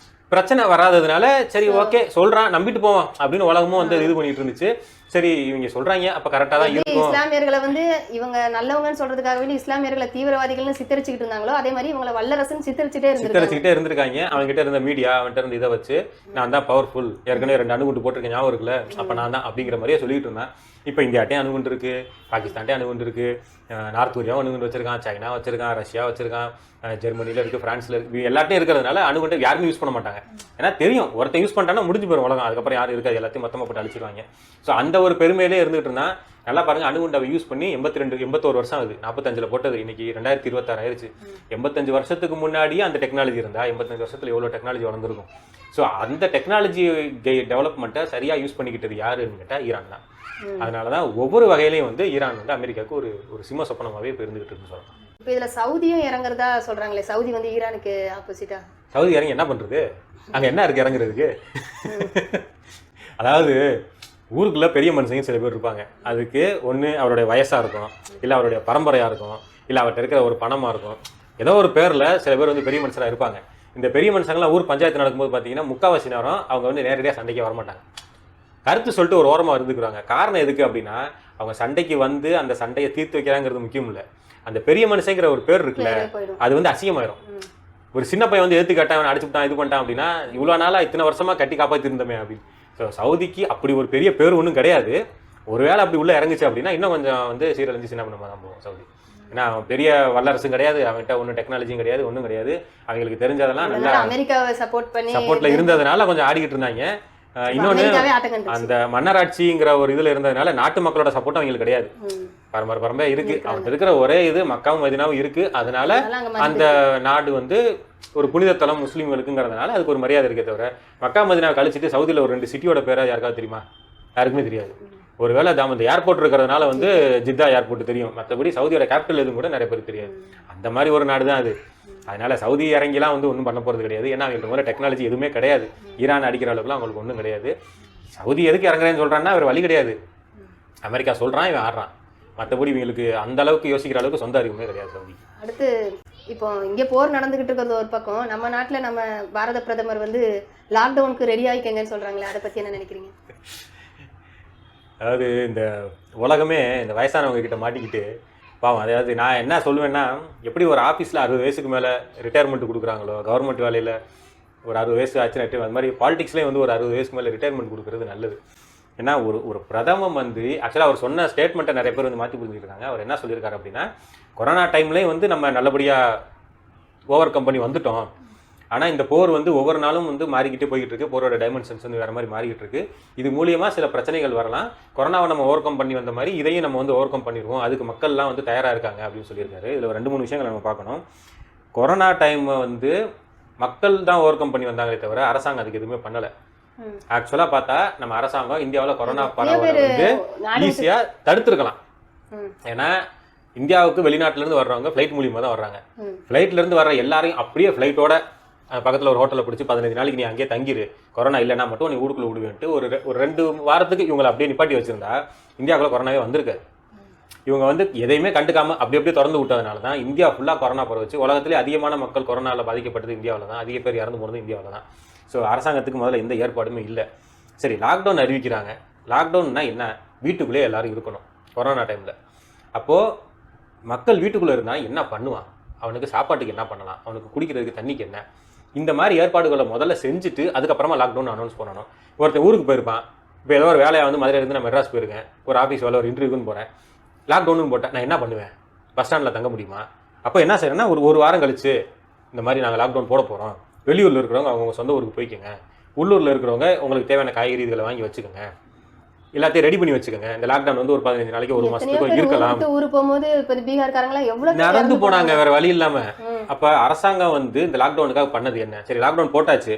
பிரச்சனை வராததுனால சரி ஓகே சொல்றான் நம்பிட்டு போவான் அப்படின்னு உலகமும் வந்து இது பண்ணிட்டு இருந்துச்சு. சரி இவங்க சொல்றாங்க அப்ப கரெக்டா தான் இருக்கும்.
இஸ்லாமியர்களை வந்து இவங்க நல்லவங்கன்னு சொல்றதுக்காக வேண்டி இஸ்லாமியர்களை தீவிரவாதிகள்னு சித்தரிச்சுக்கிட்டு இருந்தாங்களோ அதே மாதிரி இவங்களை வல்லரசுன்னு சித்தரிச்சுட்டே
இருந்திருக்காங்க. அவங்க கிட்ட இருந்த மீடியா அவன்கிட்ட இருந்து இதை வச்சு நான் தான் பவர்ஃபுல், ஏற்கனவே 2 அணுகுண்டு போட்டிருக்கேன் ஞாபகம் இருக்குல்ல, அப்ப நான் தான் அப்படிங்கிற மாதிரியே சொல்லிட்டு இருந்தேன். இப்போ இந்தியாட்டையும் அணுகுண்டு இருக்கு, பாகிஸ்தான்ட்டையும் அணுகுண்டு இருக்கு, நார்த் கொரியாவும் அணுகுண்டு வச்சிருக்கான், சைனா வச்சிருக்கான், ரஷ்யா வச்சிருக்கான், ஜெர்மனியில் இருக்குது, ஃப்ரான்ஸில் இருக்குது. எல்லாத்தையும் இருக்கிறதுனால அணுகுண்டு யாருமே யூஸ் பண்ண மாட்டாங்க. ஏன்னா தெரியும் ஒருத்தன் யூஸ் பண்ணிட்டானா முடிஞ்சு போயிடும் உலகம், அதுக்கப்புறம் யாரும் இருக்காது, எல்லாத்தையும் மொத்தமாக போட்டு அழிச்சிருவாங்க. ஸோ அந்த ஒரு பெருமையிலே இருந்துகிட்டு இருந்தால் நல்லா பாருங்கள். அணுகுண்டை யூஸ் பண்ணி 81 வருஷம் ஆகுது, 45 போட்டது, இன்னைக்கு 2026 ஆயிடுச்சு. 85 வருஷத்துக்கு முன்னாடியே அந்த டெக்னாலஜி இருந்தால் 85 வருஷத்தில் எவ்வளோ டெக்னாலஜி வளர்ந்துருக்கும். ஸோ அந்த டெக்னாலஜி டெவலப்மெண்ட்டை சரியாக யூஸ் பண்ணிக்கிட்டது யாருன்னு கேட்டால் ஈரான் தான். அதனால தான் ஒவ்வொரு வகையிலையும் வந்து ஈரான் வந்து அமெரிக்காவுக்கு ஒரு சிம்ம சொப்பனமாகவே இப்போ இருந்துகிட்டு இருக்குன்னு சொல்லலாம்.
இப்போ இதில் சவுதியும் இறங்குறதா சொல்கிறாங்களே, சவுதி வந்து ஈரானுக்கு ஆப்போசிட்டா?
சவுதி இறங்கி என்ன பண்ணுறது, அங்கே என்ன இருக்குது இறங்குறதுக்கு? அதாவது ஊருக்குள்ளே பெரிய மனுஷங்க சில பேர் இருப்பாங்க, அதுக்கு ஒன்று அவருடைய வயசாக இருக்கும், இல்லை அவருடைய பரம்பரையாக இருக்கும், இல்லை அவர்கிட்ட இருக்கிற ஒரு பணமாக இருக்கும், ஏதோ ஒரு பேரில் சில பேர் வந்து பெரிய மனுஷராக இருப்பாங்க. இந்த பெரிய மனுஷங்களாம் ஊர் பஞ்சாயத்து நடக்கும்போது பார்த்தீங்கன்னா முக்கால்வாசி நேரம் அவங்க வந்து நேரடியாக சண்டைக்கே வரமாட்டாங்க. கருத்து சொல்லிட்டு ஒரு ஓரமாக இருந்துக்கிறாங்க. காரணம் எதுக்கு அப்படின்னா அவங்க சண்டைக்கு வந்து அந்த சண்டையை தீர்த்து வைக்கிறாங்கிறது முக்கியம் இல்லை. அந்த பெரிய மனுஷங்கிற ஒரு பேர் இருக்குல்ல, அது வந்து அசிங்கமாயிரும். ஒரு சின்ன பையன் வந்து எடுத்து கட்டான் அடிச்சுட்டான் இது பண்ணிட்டான் அப்படின்னா இவ்வளோ நாளாக இத்தனை வருஷமா கட்டி காப்பாற்றிருந்தோமே அப்படின்னு. ஸோ சவுதிக்கு அப்படி ஒரு பெரிய பேர் ஒன்றும் கிடையாது. ஒருவேளை அப்படி உள்ள இறங்குச்சு அப்படின்னா இன்னும் கொஞ்சம் வந்து சீரழிஞ்சு சின்ன பண்ண தான் போகும் சவுதி. ஏன்னா அவன் பெரிய வல்லரசும் கிடையாது, அவன்கிட்ட ஒன்றும் டெக்னாலஜியும் கிடையாது, ஒன்றும் கிடையாது. அவங்களுக்கு தெரிஞ்சதெல்லாம் நல்லா
அமெரிக்காவை சப்போர்ட்ல
இருந்ததுனால கொஞ்சம் ஆடிக்கிட்டு இருந்தாங்க. இன்னொன்று அந்த மன்னராட்சிங்கிற ஒரு இதில் இருந்ததுனால நாட்டு மக்களோட சப்போர்ட் அவங்களுக்கு கிடையாது. பரம்பரை இருக்கு. அவன் இருக்கிற ஒரே இது மக்காவும் மதீனாவும் இருக்கு. அதனால அந்த நாடு வந்து ஒரு புனிதத்தலம் முஸ்லீம்களுக்குங்கிறதுனால அதுக்கு ஒரு மரியாதை இருக்கே தவிர மக்கா மதீனாவை கழிச்சிட்டு சவுதியில் ஒரு 2 சிட்டியோட பேரை யாருக்காவது தெரியுமா? யாருக்குமே தெரியாது. ஒருவேளை அந்த ஏர்போர்ட் இருக்கிறதுனால வந்து ஜித்தா ஏர்போர்ட் தெரியும், மற்றபடி சவுதியோட கேபிட்டல் எதுவும் கூட நிறைய பேருக்கு தெரியாது. அந்த மாதிரி ஒரு நாடு தான் அது. அதனால சவுதி இறங்கிலாம் வந்து ஒன்றும் பண்ண போகிறது கிடையாது. ஏன்னா அவங்களுக்கு மாதிரி டெக்னாலஜி எதுவுமே கிடையாது. ஈரான் அடிக்கிற அளவுக்குலாம் அவங்களுக்கு ஒன்றும் கிடையாது. சவுதி எதுக்கு இறங்குறேன்னு சொல்கிறான்னா அவர் வழி கிடையாது. அமெரிக்கா சொல்கிறான், இவன் ஆடுறான். மற்றபடி இவங்களுக்கு அந்த அளவுக்கு யோசிக்கிற அளவுக்கு சொந்த அறிவுமே கிடையாது சவுதி.
அடுத்து இப்போ இங்கே போர் நடந்துகிட்டு இருக்கிறது ஒரு பக்கம், நம்ம நாட்டில் நம்ம பாரத பிரதமர் வந்து லாக்டவுனுக்கு ரெடி ஆகிக்கங்கன்னு சொல்கிறாங்களே, அதை பற்றி என்ன நினைக்கிறீங்க?
அதாவது இந்த உலகமே இந்த வயசானவங்க கிட்ட மாட்டிக்கிட்டு பாவம். அதாவது நான் என்ன சொல்லுவேன்னா, எப்படி ஒரு ஆஃபீஸில் 60 வயசுக்கு மேலே ரிட்டையர்மெண்ட் கொடுக்குறாங்களோ, கவர்மெண்ட் வேலையில் ஒரு 60 வயசு ஆச்சுன்னு அது மாதிரி பாலிடிக்ஸ்லேயே வந்து ஒரு 60 வயசுக்கு மேலே ரிட்டையர்மெண்ட் கொடுக்குறது நல்லது. ஏன்னா ஒரு பிரதமர் வந்து ஆக்சுவலாக அவர் சொன்ன ஸ்டேட்மெண்ட்டை நிறைய பேர் வந்து மாற்றி புரிஞ்சுருக்காங்க. அவர் என்ன சொல்லியிருக்காரு அப்படின்னா, கொரோனா டைம்லேயும் வந்து நம்ம நல்லபடியாக ஓவர் கம் பண்ணி வந்துட்டோம். ஆனால் இந்த போர் வந்து ஒவ்வொரு நாளும் வந்து மாறிக்கிட்டே போய்கிட்டு இருக்கு. போரோட டைமென்ஷன்ஸ் வந்து வேறு மாதிரி மாறிக்கிட்டு இருக்கு. இது மூலியமாக சில பிரச்சனைகள் வரலாம். கொரோனாவை நம்ம ஓவர் கம் பண்ணி வந்த மாதிரி இதையும் நம்ம வந்து ஓவர் கம் பண்ணிடுவோம். அதுக்கு மக்கள்லாம் வந்து தயாராக இருக்காங்க அப்படின்னு சொல்லியிருக்காரு. இதில் 2-3 விஷயங்கள் நம்ம பார்க்கணும். கொரோனா டைமை வந்து மக்கள் தான் ஓவர் கம் பண்ணி வந்தாங்களே தவிர அரசாங்கம் அதுக்கு எதுவுமே பண்ணலை. ஆக்சுவலாக பார்த்தா நம்ம அரசாங்கம் இந்தியாவில் கொரோனா பரவலை வந்து ஈஸியாக தடுத்துருக்கலாம். ஏன்னா இந்தியாவுக்கு வெளிநாட்டிலேருந்து வர்றவங்க ஃப்ளைட் மூலியமாக தான் வர்றாங்க. ஃப்ளைட்லேருந்து வர்ற எல்லாரையும் அப்படியே ஃப்ளைட்டோட பக்கத்தில் ஒரு ஹோட்டலில் பிடிச்சி 15 நாளைக்கு நீ அங்கேயே தங்கிரு, கொரோனா இல்லைன்னா மட்டும் நீ ஊருக்குள்ளே விடுவேன்ட்டு ஒரு 2 வாரத்துக்கு இவங்களை அப்படியே நிப்பாட்டி வச்சுருந்தா இந்தியாவுக்குள்ள கொரோனாவே வந்திருக்காது. இவங்க வந்து எதையுமே கண்டுக்காமல் அப்படியே திறந்து விட்டதுனால தான் இந்தியா ஃபுல்லாக கொரோனா பரவச்சு. உலகத்திலே அதிகமான மக்கள் கொரோனாவில் பாதிக்கப்பட்டது இந்தியாவில் தான், அதிக பேர் இறந்து போனது இந்தியாவில் தான். ஸோ அரசாங்கத்துக்கு முதல்ல எந்த ஏற்பாடுமே இல்லை. சரி, லாக்டவுன் அறிவிக்கிறாங்க. லாக்டவுன்னா என்ன? வீட்டுக்குள்ளே எல்லாரும் இருக்கணும் கொரோனா டைமில். அப்போது மக்கள் வீட்டுக்குள்ளே இருந்தால் என்ன பண்ணுவான்? அவனுக்கு சாப்பாட்டுக்கு என்ன பண்ணலாம்? அவனுக்கு குடிக்கிறதுக்கு தண்ணிக்கு என்ன? இந்த மாதிரி ஏற்பாடுகளை முதல்ல செஞ்சுட்டு அதுக்கப்புறமா லாக்டவுன் அனௌன்ஸ் பண்ணணும். ஒருத்தன் ஊருக்கு போயிருப்பான். இப்போ ஏதோ ஒரு வேலையாக வந்து மதுரையிலேருந்து நான் மெட்ராஸ் போயிருக்கேன், ஒரு ஆஃபீஸ் வேலை, ஒரு இன்டர்வியூன்னு போகிறேன். லாக்டவுன்னு போட்டேன், நான் என்ன பண்ணுவேன்? பஸ் ஸ்டாண்டில் தங்க முடியுமா? அப்போ என்ன செய்யணும்னா ஒரு வாரம் கழிச்சு இந்த மாதிரி நாங்கள் லாக்டவுன் போட போகிறோம். வெளியூரில் இருக்கிறவங்க அவங்க சொந்த ஊருக்கு போய்க்கோங்க. உள்ளூரில் இருக்கிறவங்க உங்களுக்கு தேவையான காய்கறி இதில் வாங்கி வச்சுக்கோங்க, எல்லாத்தையும் ரெடி பண்ணி வச்சுக்கோங்க. இந்த லாக்டவுன் வந்து ஒரு 15 நாளைக்கு, ஒரு மாசத்துக்கு இருக்கலாம்.
ஊருக்கு போகும்போது இப்போ பீகார்காரங்களாம் எவ்வளவு
நடந்து போனாங்க வேற வழி இல்லாம. அப்ப அரசாங்கம் வந்து இந்த லாக்டவுனுக்காக பண்ணது என்ன? சரி, லாக்டவுன் போட்டாச்சு,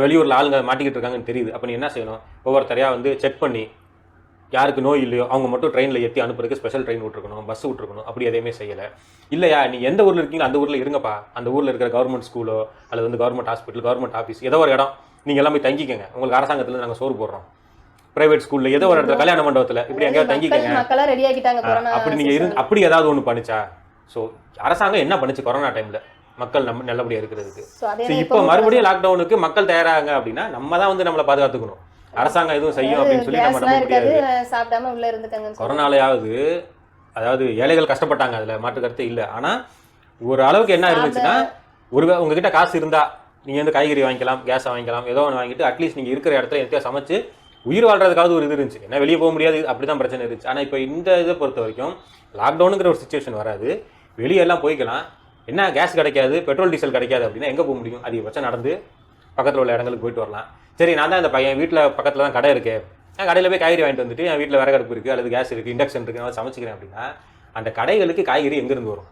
வெளியூர்ல ஆளுங்க மாட்டிக்கிட்டு இருக்காங்கன்னு தெரியுது. அப்ப நீ என்ன செய்யணும்? ஒவ்வொருத்தரையா வந்து செக் பண்ணி யாருக்கு நோய் இல்லையோ அவங்க மட்டும் ட்ரெயினில் ஏற்றி அனுப்புறதுக்கு ஸ்பெஷல் ட்ரெயின் விட்டுருக்கணும், பஸ் விட்டுருக்கணும். அப்படி எதையுமே செய்யலை. இல்லையா, நீ எந்த ஊரில் இருக்கீங்களோ அந்த ஊரில் இருங்கப்பா. அந்த ஊரில் இருக்கிற கவர்மெண்ட் ஸ்கூலோ அல்லது வந்து கவர்மெண்ட் ஹாஸ்பிட்டல், கவர்மெண்ட் ஆஃபீஸ், ஏதோ ஒரு இடம் நீங்கள் எல்லாம் போய் தங்கிக்கங்க. உங்களுக்கு அரசாங்கத்தில் நாங்கள் சோறு போடுறோம். பிரைவேட் ஸ்கூலில் ஏதோ ஒரு இடத்துல, கல்யாண மண்டபத்தில் இப்படி எங்கேயாவது தங்கிக்கங்க. அப்படி நீங்கள் அப்படி ஏதாவது ஒன்று பண்ணிச்சா? ஸோ அரசாங்கம் என்ன பண்ணிச்சு கொரோனா டைமில் மக்கள் நம்ம நல்லபடியாக இருக்கிறதுக்கு? இப்போ மறுபடியும் லாக்டவுனுக்கு மக்கள் தயாராங்க அப்படின்னா நம்ம தான் வந்து நம்மளை பாதுகாத்துக்கணும். அரசாங்கம் எதுவும் செய்யும் அப்படின்னு சொல்லி நம்ம நம்ப முடியாது. கொரோனாலையாவது அதாவது ஏழைகள் கஷ்டப்பட்டாங்க, அதில் மாற்று கருத்து இல்லை. ஆனால் ஒரு அளவுக்கு என்ன இருந்துச்சுன்னா, உங்ககிட்ட காசு இருந்தால் நீங்கள் வந்து காய்கறி வாங்கிக்கலாம், கேஸை வாங்கிக்கலாம், ஏதோ ஒன்று வாங்கிட்டு அட்லீஸ்ட் நீங்கள் இருக்கிற இடத்துல எதையோ சமைச்சு உயிர் வாழ்றதுக்காவது ஒரு இது இருந்துச்சு. ஏன்னா வெளியே போக முடியாது, அப்படி தான் பிரச்சனை இருந்துச்சு. ஆனால் இப்போ இந்த இதை பொறுத்த வரைக்கும் லாக்டவுனுங்கிற ஒரு சுச்சுவேஷன் வராது. வெளியெல்லாம் போய்க்கலாம். என்ன கேஸ் கிடைக்காது, பெட்ரோல் டீசல் கிடைக்காது அப்படின்னா எங்கே போக முடியும்? அதிகபட்சம் நடந்து பக்கத்தில் உள்ள இடங்களுக்கு போயிட்டு வரலாம். சரி, நான் தான் இந்த பையன் வீட்டில் பக்கத்தில் தான் கடை இருக்குது, நான் கடையில் போய் காய்கறி வாங்கிட்டு வந்துட்டு என் வீட்டில் விறகடுப்பு இருக்குது அல்லது கேஸ் இருக்குது, இண்டக்ஷன் இருக்குது, நான் சமைச்சிக்கிறேன் அப்படின்னா அந்த கடைகளுக்கு காய்கறி எங்கேருந்து வரும்?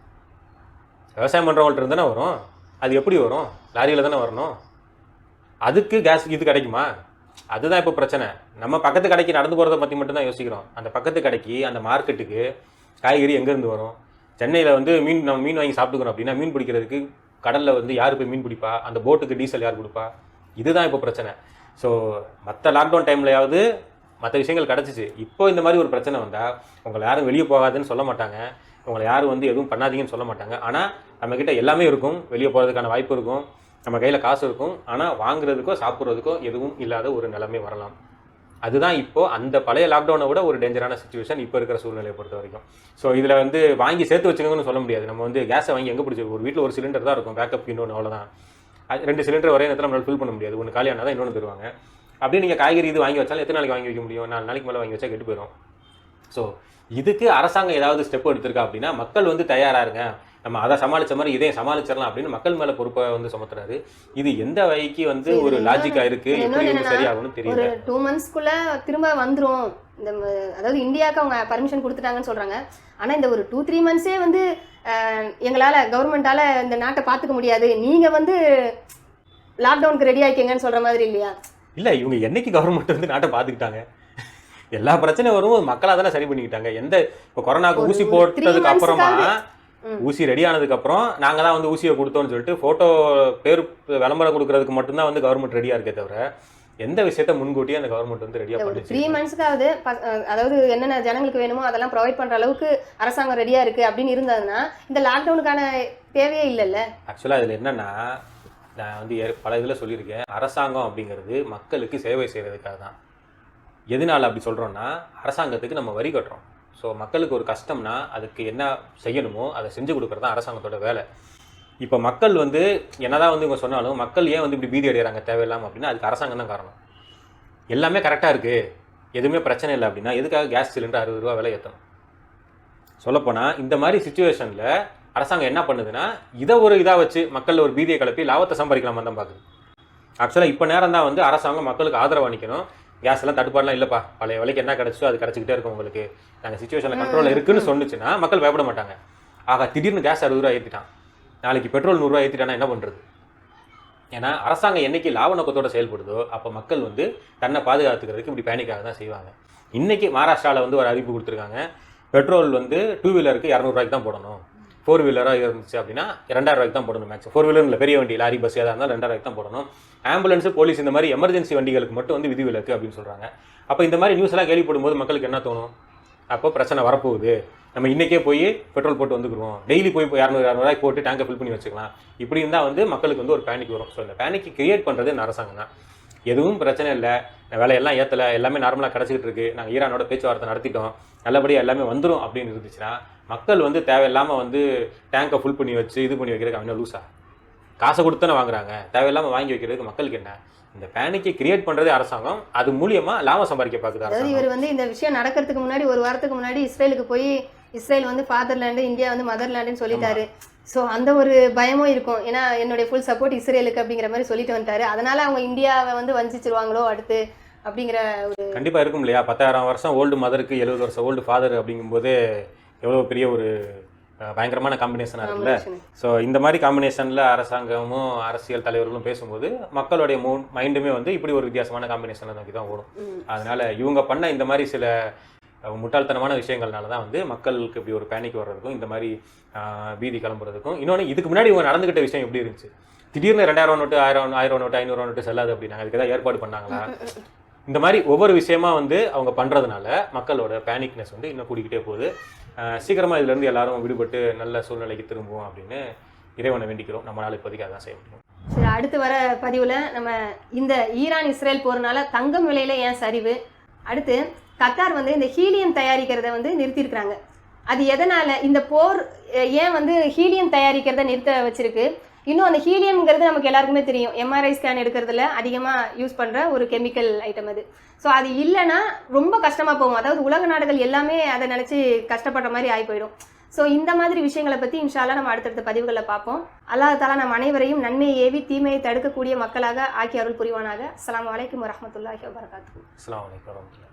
விவசாயம் பண்ணுறவங்கள்ட்ட இருந்து தானே வரும். அது எப்படி வரும்? லாரியில் தானே வரணும். அதுக்கு கேஸ் இது கிடைக்குமா? அதுதான் இப்போ பிரச்சனை. நம்ம பக்கத்து கடைக்கு நடந்து போகிறத பற்றி மட்டும்தான் யோசிக்கிறோம். அந்த பக்கத்து கடைக்கு, அந்த மார்க்கெட்டுக்கு காய்கறி எங்கேருந்து வரும்? சென்னையில் வந்து நம்ம மீன் வாங்கி சாப்பிட்டுக்கிறோம் அப்படின்னா மீன் பிடிக்கிறதுக்கு கடலில் வந்து யார் போய் மீன் பிடிப்பா? அந்த போட்டுக்கு டீசல் யார் கொடுப்பா? இதுதான் இப்போ பிரச்சனை. ஸோ மற்ற லாக்டவுன் டைம்லையாவது மற்ற விஷயங்கள் கிடச்சிச்சு. இப்போ இந்த மாதிரி ஒரு பிரச்சனை வந்தால் உங்களை யாரும் வெளியே போகாதுன்னு சொல்ல மாட்டாங்க, உங்களை யாரும் வந்து எதுவும் பண்ணாதீங்கன்னு சொல்ல மாட்டாங்க. ஆனால் நம்மக்கிட்ட எல்லாமே இருக்கும், வெளியே போகிறதுக்கான வாய்ப்பு இருக்கும், நம்ம கையில் காசு இருக்கும். ஆனால் வாங்குறதுக்கோ சாப்பிட்றதுக்கோ எதுவும் இல்லாத ஒரு நிலைமை வரலாம். அதுதான் இப்போ அந்த பழைய லாக்டவுனை விட ஒரு டேஞ்சரான சுச்சுவேஷன் இப்போ இருக்கிற சூழ்நிலையை பொறுத்த வரைக்கும். ஸோ இதில் வந்து வாங்கி சேர்த்து வச்சுக்கோங்கன்னு சொல்ல முடியாது. நம்ம வந்து கேஸை வாங்கி எங்கே பிடிச்சி ஒரு வீட்டில் ஒரு சிலிண்டர் தான் இருக்கும், பேக்கப் இன்னொன்று, அவ்வளோதான். 2 சிலிண்டர் ஒரே நேரத்தில் நம்மளால் ஃபில் பண்ண முடியாது. ஒன்று காலியானா தான் இன்னொன்று தருவாங்க. அப்படியே நீங்கள் காய்கறி இது வாங்கி வச்சாலும் எத்தனை நாளைக்கு வாங்கி வைக்க முடியும்? 4 நாளைக்கு மேலே வாங்கி வச்சா கெட்டு போயிடும். ஸோ இதுக்கு அரசாங்கம் ஏதாவது ஸ்டெப் எடுத்திருக்கா அப்படின்னா, மக்கள் வந்து தயாராக இருங்க, நம்ம அதை சமாளித்த மாதிரி இதையும் சமாளிச்சிடலாம் அப்படின்னு மக்கள் மேலே பொறுப்பை வந்து சுமத்துறாரு. இது எந்த வகைக்கு வந்து ஒரு லாஜிக்காக இருக்குது, எப்படி வந்து சரியாகும்னு தெரியல.
ஒரு 2 monthsக்குள்ள திரும்ப வந்துடும். இந்த அதாவது இந்தியாவுக்கு அவங்க பர்மிஷன் கொடுத்துட்டாங்கன்னு சொல்கிறாங்க. ஆனால் இந்த ஒரு 2-3 monthsே வந்து எங்களால் கவர்மெண்ட்டால் இந்த நாட்டை பார்த்துக்க முடியாது, நீங்கள் வந்து லாக்டவுனுக்கு ரெடி ஆகிக்கங்கன்னு சொல்கிற மாதிரி இல்லையா?
இல்லை, இவங்க என்னைக்கு கவர்மெண்ட் வந்து நாட்டை பார்த்துக்கிட்டாங்க? எல்லா பிரச்சனையும் வரும் மக்களாக தானே சரி பண்ணிக்கிட்டாங்க. எந்த இப்போ கொரோனாவுக்கு ஊசி போட்டதுக்கு அப்புறமா, ஊசி ரெடி ஆனதுக்கு அப்புறம் நாங்கள் தான் வந்து ஊசியை கொடுத்தோம்னு சொல்லிட்டு ஃபோட்டோ பேர் விளம்பரம் கொடுக்கறதுக்கு மட்டும்தான் வந்து கவர்மெண்ட் ரெடியாக இருக்கே தவிர எந்த விஷயத்த முன்கூட்டியே அந்த கவர்மெண்ட் வந்து ரெடியாக பண்ணி
3 monthsக்காவது அதாவது என்னென்ன ஜனங்களுக்கு வேணுமோ அதெல்லாம் ப்ரொவைட் பண்ணுற அளவுக்கு அரசாங்கம் ரெடியாக இருக்குது அப்படின்னு இருந்ததுன்னா இந்த லாக்டவுனுக்கான தேவையே இல்லைல்ல.
ஆக்சுவலாக இதில் என்னென்னா, நான் வந்து பல இதில் சொல்லியிருக்கேன், அரசாங்கம் அப்படிங்கிறது மக்களுக்கு சேவை செய்கிறதுக்காக தான். எதனால் அப்படி சொல்கிறோன்னா, அரசாங்கத்துக்கு நம்ம வரி கட்டுறோம். ஸோ மக்களுக்கு ஒரு கஷ்டம்னா அதுக்கு என்ன செய்யணுமோ அதை செஞ்சு கொடுக்குறது தான் அரசாங்கத்தோட வேலை. இப்போ மக்கள் வந்து என்னதான் வந்து இவங்க சொன்னாலும் மக்கள் ஏன் வந்து இப்படி பீதி அடைகிறாங்க தேவையில்லாமல் அப்படின்னா, அதுக்கு அரசாங்கம் தான் காரணம். எல்லாமே கரெக்டாக இருக்குது, எதுவுமே பிரச்சனை இல்லை அப்படின்னா எதுக்காக கேஸ் சிலிண்டர் 60 ரூபா விலை ஏற்றணும்? சொல்லப்போனால் இந்த மாதிரி சுச்சுவேஷனில் அரசாங்கம் என்ன பண்ணுதுன்னா, இதை ஒரு இதாக வச்சு மக்கள் ஒரு பீதியை கிளப்பி லாபத்தை சம்பாதிக்கலாமா தான் பார்க்குது. ஆக்சுவலாக இப்போ நேரம் தான் வந்து அரசாங்கம் மக்களுக்கு ஆதரவாக நிற்கணும். கேஸ் எல்லாம் தட்டுப்பாடெலாம் இல்லைப்பா, பழைய விலைக்கு என்ன கிடச்சோ அது கிடச்சிக்கிட்டே இருக்கும், உங்களுக்கு நாங்கள் சுச்சுவேஷனில் கண்ட்ரோலில் இருக்குன்னு சொன்னிச்சுன்னா மக்கள் பயப்பட மாட்டாங்க. ஆக திடீர்னு கேஸ் 60 ரூபா ஏற்றிட்டான், நாளைக்கு பெட்ரோல் 100 ரூபா ஏற்றிட்டானா என்ன பண்ணுறது? ஏன்னா அரசாங்கம் என்னைக்கு லாப நோக்கத்தோடு செயல்படுதோ அப்போ மக்கள் வந்து தன்னை பாதுகாத்துக்கிறதுக்கு இப்படி பேனிக்காக தான் செய்வாங்க. இன்றைக்கி மகாராஷ்டிராவில் வந்து ஒரு அறிவிப்பு கொடுத்துருக்காங்க, பெட்ரோல் வந்து 2 வீலருக்கு 200 ரூபாய்க்கு தான் போடணும், 4 வீலராக இருந்துச்சு அப்படின்னா 2000 ரூபாய்க்கு தான் போடணும். மேக்ஸிமம் 4 வீலர் இல்லை, பெரிய வண்டி லாரி பஸ் எதாக இருந்தாலும் 2000 ரூபாய்க்கு தான் போடணும். ஆம்புலன்ஸு போலீஸ் இந்த மாதிரி எமர்ஜென்சி வண்டிகளுக்கு மட்டும் வந்து விதிவிலக்கு அப்படின்னு சொல்கிறாங்க. அப்போ இந்த மாதிரி நியூஸ் எல்லாம் கேள்விப்படும் போது மக்களுக்கு என்ன தோணும்? அப்போ பிரச்சனை வரப்போகுது, நம்ம இன்றைக்கே போய் பெட்ரோல் போட்டு வந்துக்குருவோம், டெய்லி போய் 200 ரூபாய்க்கு போட்டு டேங்கை ஃபில் பண்ணி வச்சுக்கலாம், இப்படி இருந்தால் வந்து மக்களுக்கு வந்து ஒரு பேனிக் வரும். ஸோ இந்த பேனிக் கிரியேட் பண்ணுறது இந்த அரசாங்கம் தான். எதுவும் பிரச்சனை இல்லை, விலையெல்லாம் ஏற்றலை, எல்லாமே நார்மலாக கிடச்சிக்கிட்டு இருக்குது, நாங்கள் ஈரானோட பேச்சுவார்த்தை நடத்திட்டோம், நல்லபடியாக எல்லாமே வந்துடும் அப்படின்னு இருந்துச்சுன்னா மக்கள் வந்து தேவையில்லாமல் வந்து டேங்கை ஃபுல் பண்ணி வச்சு இது பண்ணி வைக்கிறதுக்கு அவங்க லூஸா காசை கொடுத்து தானே வாங்குறாங்க, தேவையில்லாமல் வாங்கி வைக்கிறதுக்கு மக்களுக்கு என்ன? இந்த பேனிக்கை கிரியேட் பண்ணுறதே அரசாங்கம், அது மூலியமாக லாபம் சம்பாதிக்க பார்க்குது.
அதாவது இவர் வந்து இந்த விஷயம் நடக்கிறதுக்கு முன்னாடி 1 வாரத்துக்கு முன்னாடி இஸ்ரேலுக்கு போய் இஸ்ரேல் வந்து ஃபாதர்லேண்டு, இந்தியா வந்து மதர்லேண்டுன்னு சொல்லிட்டாரு. ஸோ அந்த ஒரு பயமும் இருக்கும், ஏன்னா என்னுடைய ஃபுல் சப்போர்ட் இஸ்ரேலுக்கு அப்படிங்கிற மாதிரி சொல்லிட்டு வந்துட்டாரு. அதனால அவங்க இந்தியாவை வந்து வஞ்சிச்சிருவாங்களோ அடுத்து அப்படிங்கிற ஒரு
கண்டிப்பாக இருக்கும் இல்லையா? 10,000 வருஷம் ஓல்டு மதருக்கு 70 வருஷம் ஓல்டு ஃபாதர் அப்படிங்கும்போது எவ்வளோ பெரிய ஒரு பயங்கரமான காம்பினேஷனாக இருக்குல்ல. ஸோ இந்த மாதிரி காம்பினேஷனில் அரசாங்கமும் அரசியல் தலைவர்களும் பேசும்போது மக்களுடைய மைண்டுமே வந்து இப்படி ஒரு வித்தியாசமான காம்பினேஷனில் நோக்கி தான் ஓடும். அதனால் இவங்க பண்ண இந்த மாதிரி சில முட்டாள்தனமான விஷயங்கள்னால தான் வந்து மக்களுக்கு இப்படி ஒரு பேனிக் வர்றதுக்கும் இந்த மாதிரி பீதி கிளம்புறதுக்கும். இன்னொன்று, இதுக்கு முன்னாடி இவங்க நடந்துக்கிட்ட விஷயம் எப்படி இருந்துச்சு? திடீர்னு 2000 நோட்டு 1000 நோட்டு 500 நோட்டு செல்லாது அப்படின்னாங்க, அதுக்கு ஏதாவது ஏற்பாடு பண்ணாங்களா? இந்த மாதிரி ஒவ்வொரு விஷயமா வந்து அவங்க பண்ணுறதுனால மக்களோட பேனிக்னஸ் வந்து இன்னும் கூடிக்கிட்டே போகுது. சீக்கிரமாக இதுலேருந்து எல்லாரும் விடுபட்டு நல்ல சூழ்நிலைக்கு திரும்புவோம் அப்படின்னு இறைவனை வேண்டிக்கிறோம். நம்மளால் இப்போதைக்கு அதான் செய்ய முடியும்.
சரி, அடுத்து வர பதிவில் நம்ம இந்த ஈரான் இஸ்ரேல் போகிறனால தங்கம் விலையில் ஏன் சரிவு, அடுத்து கத்தார் வந்து இந்த ஹீலியம் தயாரிக்கிறத வந்து நிறுத்தியிருக்கிறாங்க, அது எதனால், இந்த போர் ஏன் வந்து ஹீலியம் தயாரிக்கிறத நிறுத்த வச்சிருக்கு, இன்னும் அந்த ஹீலியம்ங்கிறது நமக்கு எல்லாருக்குமே தெரியும், எம்ஆர்ஐ ஸ்கேன் எடுக்கிறதுல அதிகமாக யூஸ் பண்ணுற ஒரு கெமிக்கல் ஐட்டம் அது. ஸோ அது இல்லைன்னா ரொம்ப கஷ்டமாக போகும், அதாவது உலக நாடுகள் எல்லாமே அதை நினச்சி கஷ்டப்படுற மாதிரி ஆகி போயிடும். ஸோ இந்த மாதிரி விஷயங்களை பற்றி இன்ஷா அல்லாஹ் நம்ம அடுத்தடுத்த பதிவுகளில் பார்ப்போம். அல்லாஹ் தஆலா நம் அனைவரையும் நன்மையை ஏவி தீமையை தடுக்கக்கூடிய மக்களாக ஆக்கி அருள் புரிவானாக. அஸ்ஸலாமு அலைக்கும் வரஹ்மத்துல்லாஹி வபரகாத்துஹு.
அஸ்ஸலாமு அலைக்கும் வரஹ்மத்துல்லாஹி.